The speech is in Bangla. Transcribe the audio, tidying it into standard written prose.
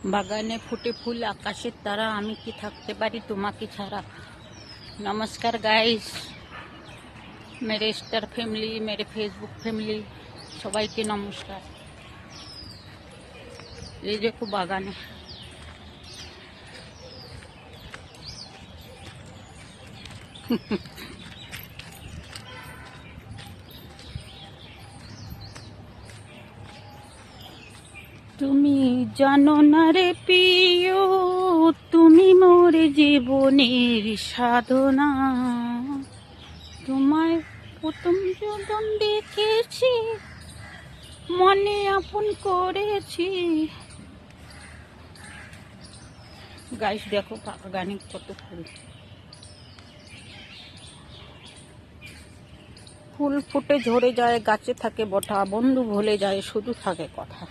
বাগানে ফুটে ফুল, আকাশের তারা, আমি কি থাকতে পারি তোমাকে ছাড়া। নমস্কার গাইস, মেরে স্টার ফ্যামিলি, মেরে ফেসবুক ফ্যামিলি, সবাইকে নমস্কার। এই দেখো বাগানে তুমি জানো না রে প্রিয়, তুমি মোর জীবনের সাধনা। তোমায় প্রথম যখন দেখেছি, মনে আপন করেছি। গাইস দেখো বাগানে কত ফুল, ফুল ফুটে ঝরে যায়, গাছে থাকে বটা, বন্ধু ভুলে যায়, শুধু থাকে কথা।